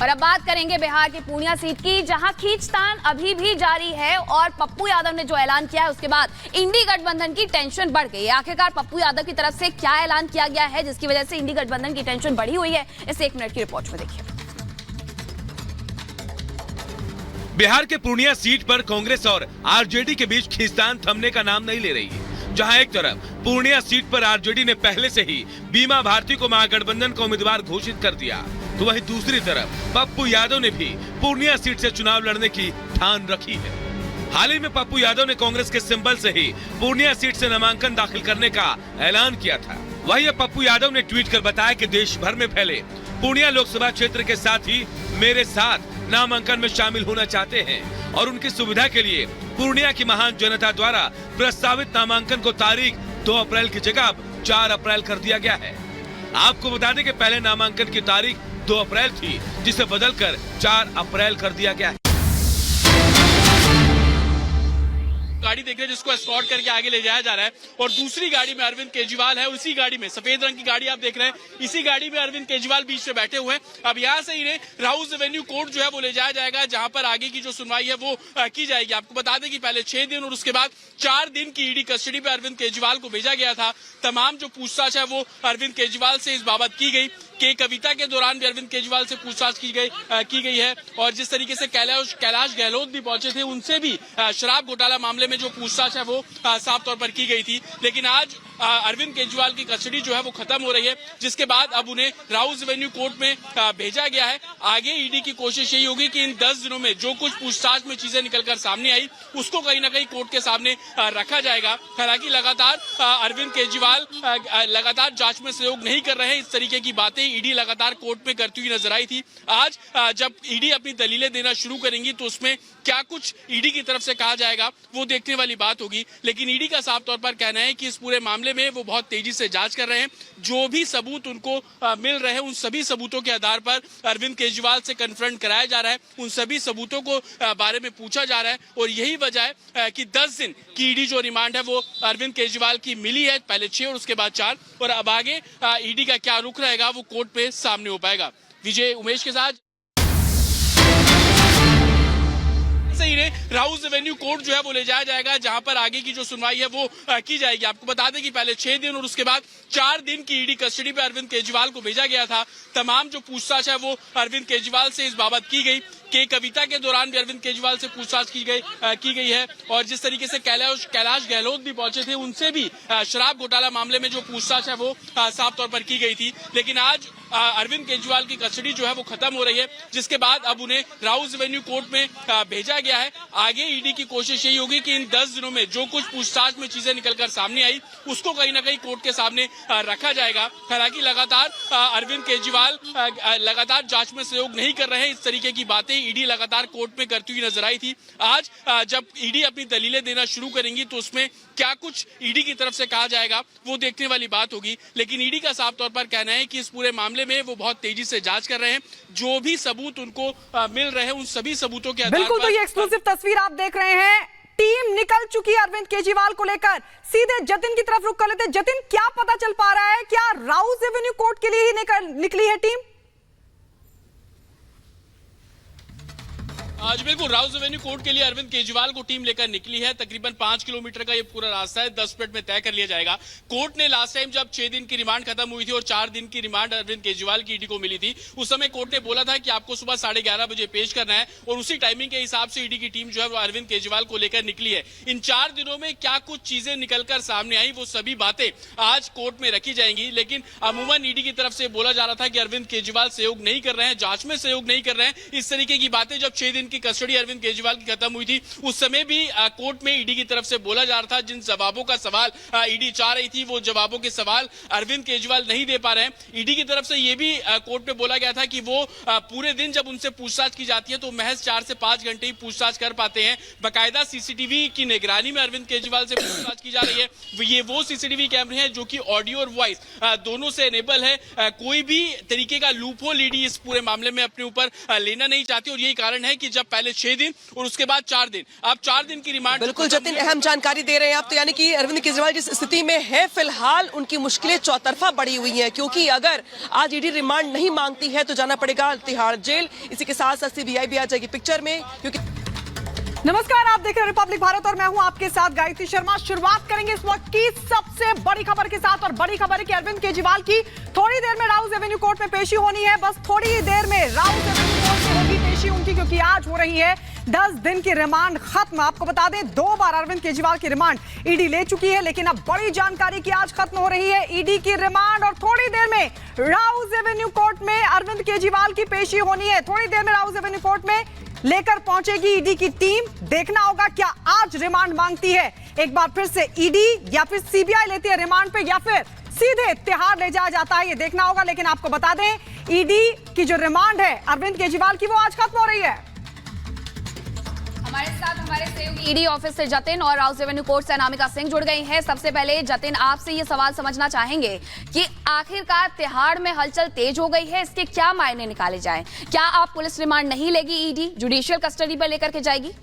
और अब बात करेंगे बिहार की पूर्णिया सीट की, जहां खींचतान अभी भी जारी है और पप्पू यादव ने जो ऐलान किया है उसके बाद इंडी गठबंधन की टेंशन बढ़ गई है। आखिरकार पप्पू यादव की तरफ से क्या ऐलान किया गया है जिसकी वजह से इंडी गठबंधन की टेंशन बढ़ी हुई है, इस 1 मिनट की रिपोर्ट में देखिए। बिहार के पूर्णिया सीट पर कांग्रेस और आरजेडी के बीच खींचतान थमने का नाम नहीं ले रही है। जहां एक तरफ पूर्णिया सीट पर आरजेडी ने पहले से ही बीमा भारती को महागठबंधन का उम्मीदवार घोषित कर दिया, तो वहीं दूसरी तरफ पप्पू यादव ने भी पूर्णिया सीट से चुनाव लड़ने की ठान रखी है। हाल ही में पप्पू यादव ने कांग्रेस के सिंबल से ही पूर्णिया सीट से नामांकन दाखिल करने का ऐलान किया था। वहीं अब पप्पू यादव ने ट्वीट कर बताया कि देश भर में फैले पूर्णिया लोकसभा क्षेत्र के साथ ही मेरे साथ नामांकन में शामिल होना चाहते हैं और उनकी सुविधा के लिए पूर्णिया की महान जनता द्वारा प्रस्तावित नामांकन को तारीख 2 अप्रैल की जगह अब 4 अप्रैल कर दिया गया है। आपको बता दें कि पहले नामांकन की तारीख 2 अप्रैल थी, जिसे बदलकर 4 अप्रैल कर दिया गया है। गाड़ी देख रहे हैं जिसको एस्कॉर्ट करके आगे ले जाया जा रहा है और दूसरी गाड़ी में अरविंद केजरीवाल है। उसी गाड़ी में सफेद रंग की गाड़ी आप देख रहे हैं, इसी गाड़ी में अरविंद केजरीवाल बीच में बैठे हुए हैं। अब यहाँ से इन्हें राउज एवेन्यू कोर्ट जो है वो ले जाया जाएगा, जहां पर आगे की जो सुनवाई है वो की जाएगी। आपको बता दें कि पहले 6 दिन और उसके बाद 4 दिन की ईडी कस्टडी पे अरविंद केजरीवाल को भेजा गया था। तमाम जो पूछताछ है वो अरविंद केजरीवाल से इस बाबत की गई कि कविता के दौरान भी अरविंद केजरीवाल से पूछताछ की गई है और जिस तरीके से कैलाश गहलोत भी पहुंचे थे, उनसे भी शराब घोटाला मामले में जो पूछताछ है वो साफ तौर पर की गई थी। लेकिन आज अरविंद केजरीवाल की कस्टडी जो है वो खत्म हो रही है, जिसके बाद अब उन्हें राउज एवेन्यू कोर्ट में भेजा गया है। आगे ईडी की कोशिश यही होगी कि इन 10 दिनों में जो कुछ पूछताछ में चीजें निकलकर सामने आई उसको कहीं ना कहीं कोर्ट के सामने रखा जाएगा। हालांकि लगातार अरविंद केजरीवाल लगातार जांच में सहयोग नहीं कर रहे हैं, इस तरीके की बातें ईडी लगातार कोर्ट में करती हुई नजर आई थी। आज जब ईडी अपनी दलीलें देना शुरू करेंगी तो उसमें क्या कुछ ईडी की तरफ से कहा जाएगा वो देखने वाली बात होगी। लेकिन ईडी का साफ तौर पर कहना है कि इस पूरे मामले में वो बहुत तेजी से जांच कर रहे हैं। जो भी सबूत उनको मिल रहे हैं उन सभी सबूतों के आधार पर अरविंद केजरीवाल से कन्फ्रंट कराया जा रहा है, उन सभी सबूतों को बारे में पूछा जा रहा है और यही वजह है कि 10 दिन की ईडी जो रिमांड है वो अरविंद केजरीवाल की मिली है, पहले 6 और उसके बाद 4, और अब आगे ईडी का क्या रुख रहेगा वो कोर्ट पे सामने हो पाएगा। विजय उमेश के साथ राउज एवेन्यू कोर्ट जो है वो ले जाया जाएगा, जहां पर आगे की जो सुनवाई है वो की जाएगी। आपको बता दें कि पहले 6 दिन और उसके बाद 4 दिन की ईडी कस्टडी पे अरविंद केजरीवाल को भेजा गया था। तमाम जो पूछताछ है वो अरविंद केजरीवाल से इस बाबत की गई कि कविता के दौरान भी अरविंद केजरीवाल से पूछताछ की गई है और जिस तरीके से कैलाश गहलोत भी पहुंचे थे, उनसे भी शराब घोटाला मामले में जो पूछताछ है वो साफ तौर पर की गई थी। लेकिन आज अरविंद केजरीवाल की कस्टडी जो है वो खत्म हो रही है, जिसके बाद अब उन्हें राउज एवेन्यू कोर्ट में भेजा गया है। आगे ईडी की कोशिश यही होगी कि इन 10 दिनों में जो कुछ पूछताछ में चीजें निकलकर सामने आई उसको कहीं ना कहीं कोर्ट के सामने रखा जाएगा। हालांकि लगातार अरविंद केजरीवाल लगातार जांच में सहयोग नहीं कर रहे हैं, इस तरीके की बातें ईडी लगातार कोर्ट में करती हुई नजर आई थी। आज जब ईडी अपनी दलीलें देना शुरू करेंगी तो उसमें क्या कुछ ईडी की तरफ से कहा जाएगा वो देखने वाली बात होगी। लेकिन ईडी का साफ तौर पर कहना है कि इस पूरे मामले में वो बहुत तेजी से जांच कर रहे हैं। जो भी सबूत उनको मिल रहे हैं उन सभी सबूतों के आधार पर। बिल्कुल, तो ये एक्सक्लूसिव तस्वीर आप देख रहे हैं। टीम निकल चुकी है अरविंद केजरीवाल को लेकर। सीधे जतिन की तरफ रुख कर लेते हैं। जतिन, क्या पता चल पा रहा है, क्या राउज एवेन्यू कोर्ट के लिए ही निकली है टीम? आज बिल्कुल राउज एवेन्यू कोर्ट के लिए अरविंद केजरीवाल को टीम लेकर निकली है। तकरीबन 5 किलोमीटर का ये पूरा रास्ता है, 10 मिनट में तय कर लिया जाएगा। कोर्ट ने लास्ट टाइम जब 6 दिन की रिमांड खत्म हुई थी और 4 दिन की रिमांड अरविंद केजरीवाल की ईडी को मिली थी, उस समय कोर्ट ने बोला था कि आपको सुबह 11:30 बजे पेश करना है और उसी टाइमिंग के हिसाब से ईडी की टीम जो है वो अरविंद केजरीवाल को लेकर निकली है। इन 4 दिनों में क्या कुछ चीजें निकलकर सामने आई वो सभी बातें आज कोर्ट में रखी जाएंगी। लेकिन अमूमन ईडी की तरफ से बोला जा रहा था कि अरविंद केजरीवाल सहयोग नहीं कर रहे हैं, जांच में सहयोग नहीं कर रहे हैं। इस तरीके की बातें जब 6 दिन की कस्टडी अरविंद केजरीवाल की खत्म हुई थी उस समय भी कोर्ट में ईडी की तरफ से बोला जा रहा था जिन जवाबों का सवाल ईडी चाह रही थी वो जवाबों के सवाल अरविंद केजरीवाल नहीं दे पा रहे हैं। ईडी की तरफ से ये भी कोर्ट में बोला गया था कि वो पूरे दिन जब उनसे पूछताछ की जाती है तो महज 4 से 5 घंटे ही पूछताछ कर पाते हैं। बाकायदा सीसीटीवी की निगरानी में अरविंद केजरीवाल से पूछताछ की जा रही है। ये वो सीसीटीवी कैमरे हैं जो कि ऑडियो और वॉइस दोनों से एनेबल है। कोई भी तरीके का लूपहोल ईडी इस पूरे मामले में अपने ऊपर लेना नहीं चाहती और यही कारण है कि जब पहले 6 दिन और उसके बाद 4 दिन। अब 4 दिन की रिमांड। बिल्कुल जतिन, अहम जानकारी दे रहे हैं आप। तो यानी कि अरविंद केजरीवाल जिस स्थिति में है फिलहाल, उनकी मुश्किलें चौतरफा बढ़ी हुई हैं, क्योंकि अगर आज ईडी रिमांड नहीं मांगती है तो जाना पड़ेगा तिहाड़ जेल। इसी के साथ साथ सीबीआई भी आ जाएगी पिक्चर में, क्योंकि नमस्कार, आप देख रहे हैं रिपब्लिक भारत और मैं हूं आपके साथ गायत्री शर्मा। शुरुआत करेंगे इस वक्त की सबसे बड़ी खबर के साथ, और बड़ी खबर है कि अरविंद केजरीवाल की थोड़ी देर में राउज एवेन्यू कोर्ट में पेशी होनी है। बस थोड़ी ही देर में राउज एवेन्यू कोर्ट में होगी पेशी उनकी, क्योंकि आज हो रही है 10 दिन की रिमांड खत्म। आपको बता दें 2 बार अरविंद केजरीवाल की रिमांड ईडी ले चुकी है, लेकिन अब बड़ी जानकारी की आज खत्म हो रही है ईडी की रिमांड, और थोड़ी देर में राउज एवेन्यू कोर्ट में अरविंद केजरीवाल की पेशी होनी है। थोड़ी देर में राउज एवेन्यू कोर्ट में लेकर पहुंचेगी ईडी की टीम। देखना होगा क्या आज रिमांड मांगती है, एक बार फिर से ईडी या फिर सीबीआई लेती है रिमांड पे, या फिर सीधे तिहाड़ ले जाया जाता है, ये देखना होगा। लेकिन आपको बता दें ईडी की जो रिमांड है अरविंद केजरीवाल की, वो आज खत्म हो रही है। हमारे साथ हमारे सहयोगी ईडी ऑफिस से जतिन और राउज एवेन्यू कोर्ट से अनामिका सिंह जुड़ गई हैं। सबसे पहले जतिन, आपसे ये सवाल समझना चाहेंगे कि आखिरकार तिहाड़ में हलचल तेज हो गई है, इसके क्या मायने निकाले जाएं? क्या आप पुलिस रिमांड नहीं लेगी, ईडी जुडिशियल कस्टडी पर लेकर के जाएगी?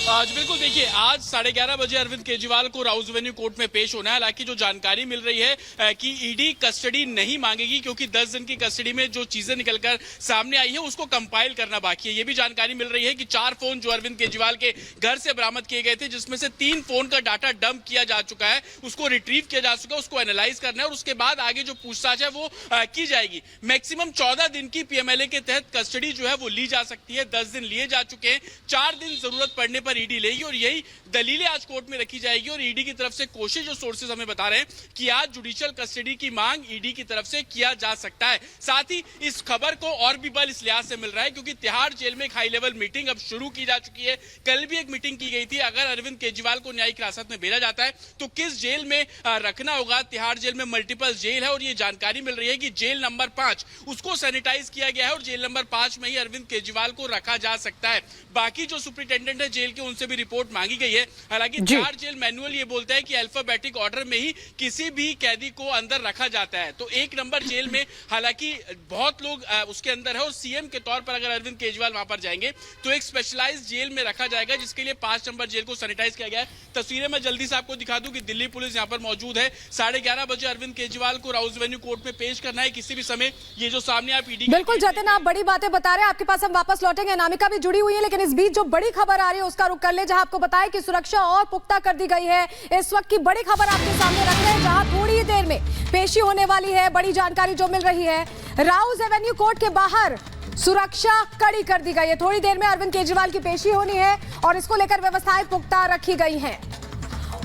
आज बिल्कुल देखिए, आज 11:30 बजे अरविंद केजरीवाल को राउज एवेन्यू कोर्ट में पेश होना है। हालांकि जो जानकारी मिल रही है कि ईडी कस्टडी नहीं मांगेगी, क्योंकि 10 दिन की कस्टडी में जो चीजें निकलकर सामने आई है उसको कंपाइल करना बाकी है। ये भी जानकारी मिल रही है कि 4 फोन जो अरविंद केजरीवाल के घर से बरामद किए गए थे, जिसमें से 3 फोन का डाटा डंप किया जा चुका है, उसको रिट्रीव किया जा चुका है, उसको एनालाइज करना है और उसके बाद आगे जो पूछताछ है वो की जाएगी। मैक्सिमम 14 दिन की पीएमएलए के तहत कस्टडी जो है वो ली जा सकती है। 10 दिन लिए जा चुके हैं, 4 दिन जरूरत पड़ने पर ईडी लेगी और यही दलीलें आज कोर्ट में रखी जाएगी। और ईडी की तरफ से कोशिश, जो सोर्सेज हमें बता रहे हैं कि आज जुडिशियल कस्टडी की मांग ईडी की तरफ से किया जा सकता है। साथ ही इस खबर को और भी बल इस लिहाज से मिल रहा है क्योंकि तिहाड़ जेल में एक हाई लेवल मीटिंग अब शुरू की जा चुकी है। कल भी एक मीटिंग की गई थी। अगर अरविंद केजरीवाल को न्यायिक हिरासत में भेजा जाता है तो किस जेल में रखना होगा। तिहाड़ जेल में मल्टीपल जेल है और ये जानकारी मिल रही है कि जेल नंबर 5 उसको सैनिटाइज किया गया है और जेल नंबर 5 में ही अरविंद केजरीवाल को रखा जा सकता है। बाकी जो सुपरिटेंडेंट है जेल के, उनसे भी रिपोर्ट मांगी गई है। हालांकि तिहाड़ जेल मैनुअल ये बोलता है कि अल्फाबेटिक ऑर्डर में ही किसी भी कैदी को अंदर रखा जाता है। तो 1 नंबर जेल में हालांकि बहुत लोग उसके अंदर है और सीएम के तौर पर अगर अरविंद केजरीवाल वहां पर जाएंगे तो एक स्पेशलाइज्ड जेल में रखा जाएगा, जिसके लिए 5 नंबर जेल को सैनिटाइज किया गया है। तस्वीरें मैं जल्दी से आपको दिखा दूं कि दिल्ली पुलिस यहां पर मौजूद है। 11:30 बजे अरविंद केजरीवाल को राउज एवेन्यू कोर्ट में पेश करना है किसी भी समय। ये जो सामने आप ईडी, बिल्कुल जतिन, आप बड़ी बातें बता रहे हैं, आपके पास हम वापस लौटेंगे। अनामिका भी जुड़ी हुई है, लेकिन इस बीच जो बड़ी खबर आ रही है उसका रुख कर ले, जहां आपको बताया कि सुरक्षा और पुख्ता कर दी गई है। इस वक्त की बड़ी खबर आपके सामने रख रहे हैं, जहां थोड़ी ही देर में पेशी होने वाली है। बड़ी जानकारी जो मिल रही है, राउज एवेन्यू कोर्ट के बाहर सुरक्षा कड़ी कर दी गई है। थोड़ी देर में अरविंद केजरीवाल की पेशी होनी है और इसको लेकर व्यवस्थाएं पुख्ता रखी गई हैं।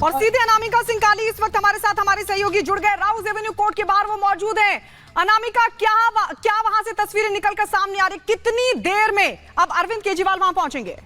और सीधे अनामिका सिंह काली इस वक्त हमारे साथ हमारे सहयोगी जुड़ गए, राउज एवेन्यू कोर्ट के बाहर वो मौजूद हैं। अनामिका, क्या वहां से तस्वीरें निकलकर सामने आ रही, कितनी देर में अब अरविंद केजरीवाल वहां पहुंचेंगे?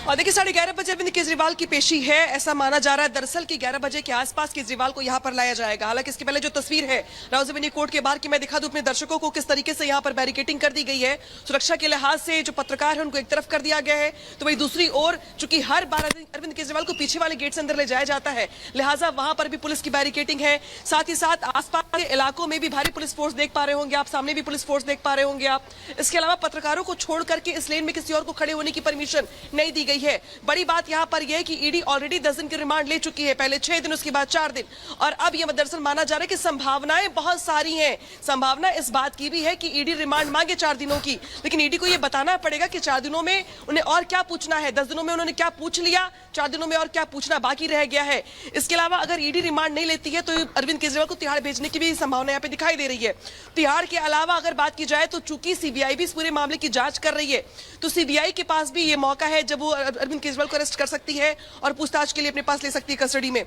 और देखिए 11:30 बजे अरविंद केजरीवाल की पेशी है, ऐसा माना जा रहा है। दरअसल कि 11 बजे के आसपास केजरीवाल को यहां पर लाया जाएगा। हालांकि इसके पहले जो तस्वीर है राउज एवेन्यू कोर्ट के बाहर की, मैं दिखा दूं अपने दर्शकों को किस तरीके से यहां पर बैरिकेटिंग कर दी गई है। सुरक्षा के लिहाज से जो पत्रकार है उनको एक तरफ कर दिया गया है, तो वही दूसरी ओर चूंकि हर बार अरविंद केजरीवाल को पीछे वाले गेट से अंदर ले जाया जाता है, लिहाजा वहां पर भी पुलिस की बैरिकेटिंग है। साथ ही साथ आसपास के इलाकों में भी भारी पुलिस फोर्स देख पा रहे होंगे आप, सामने भी पुलिस फोर्स देख पा रहे होंगे आप। इसके अलावा पत्रकारों को छोड़ करके इस लेन में किसी और को खड़े होने की परमिशन नहीं दी गई है। बड़ी बात यहां पर यह है कि ईडी ऑलरेडी 10 दिन की रिमांड ले चुकी है, पहले 6 दिन, उसके बाद 4 दिन, और अब यह दरअसल माना जा रहा है कि संभावनाएं बहुत सारी हैं। संभावना इस बात की भी है कि ईडी रिमांड मांगे 4 दिनों की, लेकिन ईडी को यह बताना पड़ेगा कि 4 दिनों में उन्हें और क्या पूछना है। 10 दिनों में उन्होंने क्या पूछ लिया, 4 दिनों में और क्या पूछना बाकी रह गया है। इसके अलावा अगर ईडी रिमांड नहीं लेती है तो अरविंद केजरीवाल को तिहाड़ भेजने की भी संभावना यहां पर दिखाई दे रही है। तिहाड़ के अलावा अगर बात की जाए तो चूंकि सीबीआई भी इस पूरे मामले की जांच कर रही है, तो सीबीआई के पास भी ये मौका है जब वो अरविंद केजरीवाल को अरेस्ट कर सकती है और पूछताछ के लिए अपने पास ले सकती है कस्टडी में।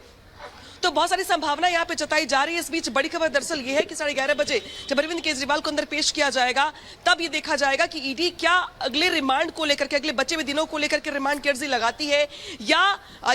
तो बहुत सारी संभावना यहाँ पे जताई जा रही है। इस बीच बड़ी खबर दरअसल ये है कि 11:30 बजे जब अरविंद केजरीवाल को अंदर पेश किया जाएगा, तब ये देखा जाएगा कि ईडी क्या अगले रिमांड को लेकर के, अगले बचे हुए दिनों को लेकर के रिमांड की अर्जी लगाती है या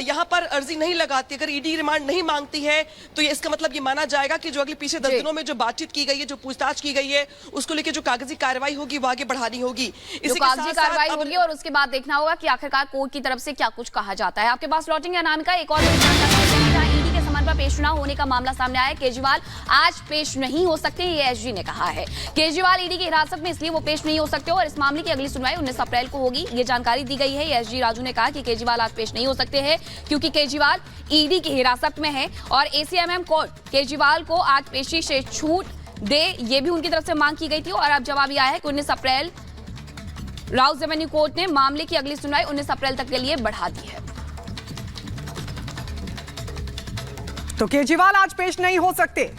यहाँ पर अर्जी नहीं लगाती। अगर ईडी रिमांड नहीं मांगती है तो ये इसका मतलब ये माना जाएगा कि जो अगले पीछे 10 दिनों में जो बातचीत की गई है, जो पूछताछ की गई है, उसको लेकर जो कागजी कार्रवाई होगी वो आगे बढ़ानी होगी। कागजी कार्रवाई होगी और उसके बाद देखना होगा कि आखिरकार कोर्ट की तरफ से क्या कुछ कहा जाता है। आपके पास लौटेंगे अनामिका, एक और ईडी के समन पर पेश पेश न होने का मामला सामने आया। केजरीवाल आज पेश नहीं हो सकते, ये एसजी ने कहा है। केजरीवाल ईडी की हिरासत में इसलिए वो पेश नहीं हो सकते और इस मामले की अगली सुनवाई 19 अप्रैल को होगी, ये जानकारी दी गई है। एसजी राजू ने कहा कि केजरीवाल आज पेश नहीं हो सकते हैं क्योंकि केजरीवाल ईडी की हिरासत में है और एसीएमएम कोर्ट केजरीवाल को आज पेशी से छूट दे, ये भी उनकी तरफ से मांग की गई थी और अब जवाब आया है कि 19 अप्रैल राउस एवेन्यू कोर्ट ने मामले की अगली सुनवाई 19 अप्रैल तक के लिए बढ़ा दी है। तो केजरीवाल आज पेश नहीं हो सकते।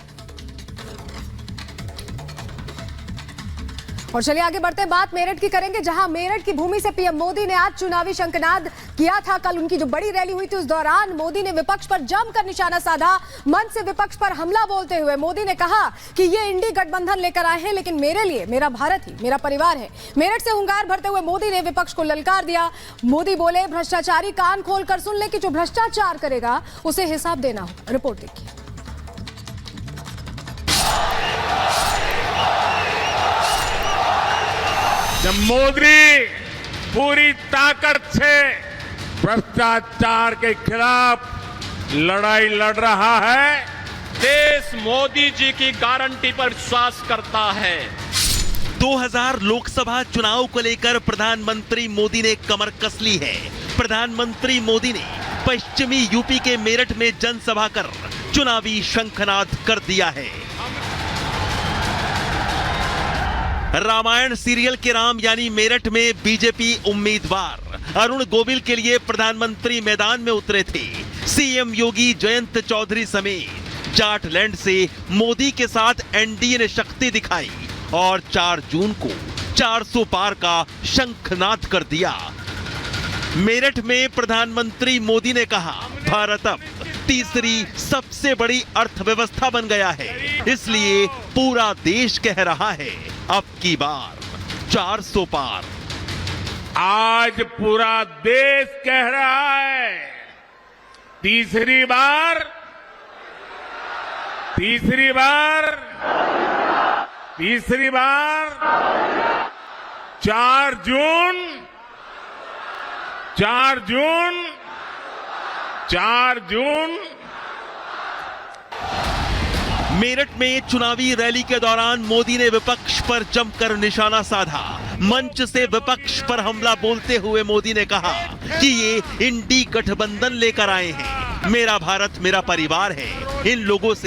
और चलिए आगे बढ़ते हैं, बात मेरठ की करेंगे, जहां मेरठ की भूमि से पीएम मोदी ने आज चुनावी शंखनाद किया था। कल उनकी जो बड़ी रैली हुई थी उस दौरान मोदी ने विपक्ष पर जमकर निशाना साधा। मंच से विपक्ष पर हमला बोलते हुए मोदी ने कहा कि ये इंडी गठबंधन लेकर आए हैं, लेकिन मेरे लिए मेरा भारत ही मेरा परिवार है। मेरठ से हुंकार भरते हुए मोदी ने विपक्ष को ललकार दिया। मोदी बोले, भ्रष्टाचारी कान खोल कर सुन ले कि जो भ्रष्टाचार करेगा उसे हिसाब देना होगा। रिपोर्ट देखिए। जब मोदी पूरी ताकत से भ्रष्टाचार के खिलाफ लड़ाई लड़ रहा है, देश मोदी जी की गारंटी पर विश्वास करता है। 2000 लोकसभा चुनाव को लेकर प्रधानमंत्री मोदी ने कमर कस ली है। प्रधानमंत्री मोदी ने पश्चिमी यूपी के मेरठ में जनसभा कर चुनावी शंखनाद कर दिया है। रामायण सीरियल के राम यानी मेरठ में बीजेपी उम्मीदवार अरुण गोविल के लिए प्रधानमंत्री मैदान में उतरे थे। सीएम योगी जयंत चौधरी समेत जाटलैंड से मोदी के साथ एनडीए ने शक्ति दिखाई और 4 जून को 400 पार का शंखनाद कर दिया। मेरठ में प्रधानमंत्री मोदी ने कहा, भारत अब तीसरी सबसे बड़ी अर्थव्यवस्था बन गया है, इसलिए पूरा देश कह रहा है अब की बार 400 पार। आज पूरा देश कह रहा है तीसरी बार 4 जून। मेरठ में चुनावी रैली के दौरान मोदी ने विपक्ष पर जमकर निशाना साधा। मंच से विपक्ष पर हमला बोलते हुए मोदी ने कहा कि ये इंडी गठबंधन लेकर आए हैं, मेरा भारत मेरा परिवार है, इन लोगों से